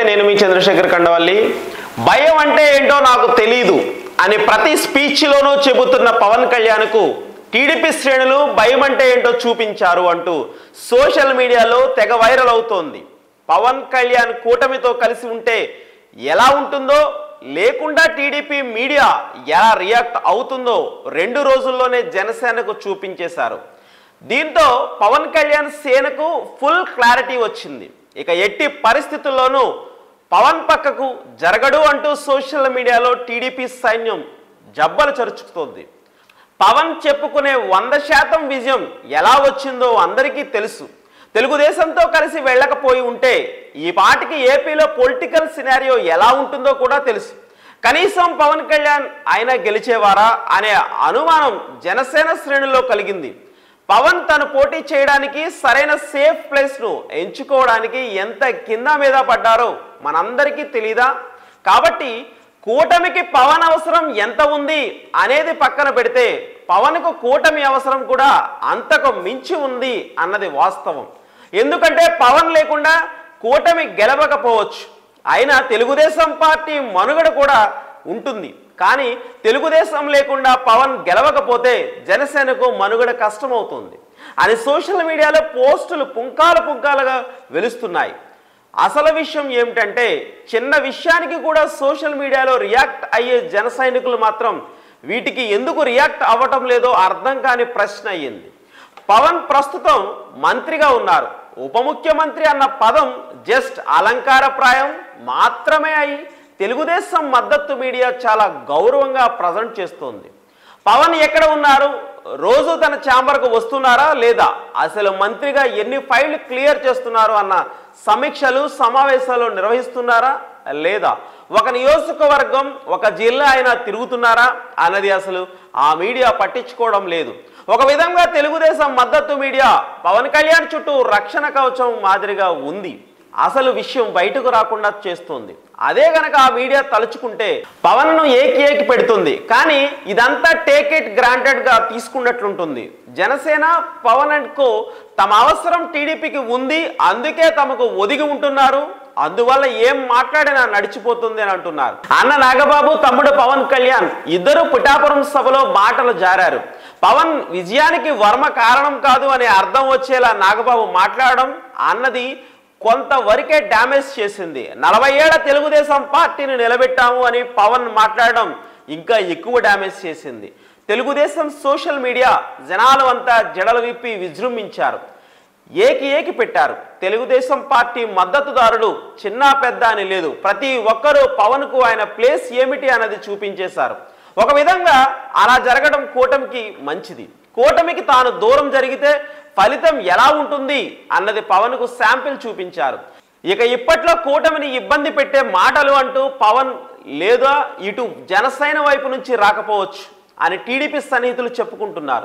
నేను మీ చంద్రశేఖర్ కండవల్లి. భయం అంటే ఏంటో నాకు తెలీదు అని ప్రతి స్పీచ్లోనూ చెబుతున్న పవన్ కళ్యాణ్కు టీడీపీ శ్రేణులు భయం అంటే ఏంటో చూపించారు అంటూ సోషల్ మీడియాలో తెగ వైరల్ అవుతోంది. పవన్ కళ్యాణ్ కూటమితో కలిసి ఉంటే ఎలా ఉంటుందో, లేకుండా టీడీపీ మీడియా ఎలా రియాక్ట్ అవుతుందో 2 రోజుల్లోనే జనసేనకు చూపించేశారు. దీంతో పవన్ కళ్యాణ్ సేనకు ఫుల్ క్లారిటీ వచ్చింది. ఇక ఎట్టి పరిస్థితుల్లోనూ పవన్ పక్కకు జరగడు అంటూ సోషల్ మీడియాలో టీడీపీ సైన్యం జబ్బలు చరుచుకుతోంది. పవన్ చెప్పుకునే 100% విజయం ఎలా వచ్చిందో అందరికీ తెలుసు. తెలుగుదేశంతో కలిసి వెళ్ళకపోయి ఉంటే ఈ పాటికి ఏపీలో పొలిటికల్ సినారియో ఎలా ఉంటుందో కూడా తెలుసు. కనీసం పవన్ కళ్యాణ్ ఆయన గెలిచేవారా అనే అనుమానం జనసేన శ్రేణుల్లో కలిగింది. పవన్ తను పోటీ చేయడానికి సరైన సేఫ్ ప్లేస్ను ఎంచుకోవడానికి ఎంత కింద మీద పడ్డారో మనందరికీ తెలీదా? కాబట్టి కూటమికి పవన్ అవసరం ఎంత ఉంది అనేది పక్కన పెడితే పవన్కు కూటమి అవసరం కూడా అంతకు మించి ఉంది అన్నది వాస్తవం. ఎందుకంటే పవన్ లేకుండా కూటమి గెలవకపోవచ్చు, అయినా తెలుగుదేశం పార్టీ మనుగడ కూడా ఉంటుంది. కానీ తెలుగుదేశం లేకుండా పవన్ గెలవకపోతే జనసేనకు మనుగడ కష్టమవుతుంది అని సోషల్ మీడియాలో పోస్టులు పుంకాలుగా వెలుస్తున్నాయి. అసలు విషయం ఏమిటంటే, చిన్న విషయానికి కూడా సోషల్ మీడియాలో రియాక్ట్ అయ్యే జన సైనికులు మాత్రం వీటికి ఎందుకు రియాక్ట్ అవ్వటం లేదో అర్థం కాని ప్రశ్న అయ్యింది. పవన్ ప్రస్తుతం మంత్రిగా ఉన్నారు. ఉప ముఖ్యమంత్రి అన్న పదం జస్ట్ అలంకారప్రాయం మాత్రమే అయి తెలుగుదేశం మద్దతు మీడియా చాలా గౌరవంగా ప్రజెంట్ చేస్తోంది. పవన్ ఎక్కడ ఉన్నారు? రోజు తన ఛాంబర్కు వస్తున్నారా లేదా? అసలు మంత్రిగా ఎన్ని ఫైళ్లు క్లియర్ చేస్తున్నారు అన్న సమీక్షలు సమావేశాలు నిర్వహిస్తున్నారా లేదా? ఒక నియోజకవర్గం ఒక జిల్లా అయినా తిరుగుతున్నారా అన్నది అసలు ఆ మీడియా పట్టించుకోవడం లేదు. ఒక విధంగా తెలుగుదేశం మద్దతు మీడియా పవన్ కళ్యాణ్ చుట్టూ రక్షణ కవచం మాదిరిగా ఉంది. అసలు విషయం బయటకు రాకుండా చేస్తుంది. అదే గనక ఆ మీడియా తలుచుకుంటే పవన్ను ఏకి పెడుతుంది. కానీ ఇదంతా టేక్ ఇట్ గ్రాంటెడ్గా తీసుకున్నట్లుంటుంది. జనసేన పవన్ అండ్ కో తమ అవసరం టీడీపీకి ఉంది, అందుకే తమకు ఒదిగి ఉంటున్నారు, అందువల్ల ఏం మాట్లాడినా నడిచిపోతుంది అని అంటున్నారు. అన్న నాగబాబు, తమ్ముడు పవన్ కళ్యాణ్ ఇద్దరు పిఠాపురం సభలో మాటలు జారారు. పవన్ విజయానికి వర్మ కారణం కాదు అనే అర్థం వచ్చేలా నాగబాబు మాట్లాడడం అన్నది కొంతవరకే డ్యామేజ్ చేసింది. 40 ఏళ్ల తెలుగుదేశం పార్టీని నిలబెట్టాము అని పవన్ మాట్లాడడం ఇంకా ఎక్కువ డ్యామేజ్ చేసింది. తెలుగుదేశం సోషల్ మీడియా జనాలు అంతా జడలు విప్పి విజృంభించారు, ఏకి పెట్టారు. తెలుగుదేశం పార్టీ మద్దతుదారులు చిన్న పెద్ద అని లేదు, ప్రతి ఒక్కరూ పవన్కు ఆయన ప్లేస్ ఏమిటి అన్నది చూపించేశారు. ఒక విధంగా అలా జరగడం కూటమికి మంచిది. కూటమికి తాను దూరం జరిగితే ఫలితం ఎలా ఉంటుంది అన్నది పవన్కు శాంపిల్ చూపించారు. ఇక ఇప్పట్లో కూటమిని ఇబ్బంది పెట్టే మాటలు అంటూ పవన్ లేదా ఇటు జనసేన వైపు నుంచి రాకపోవచ్చు అని టీడీపీ సన్నిహితులు చెప్పుకుంటున్నారు.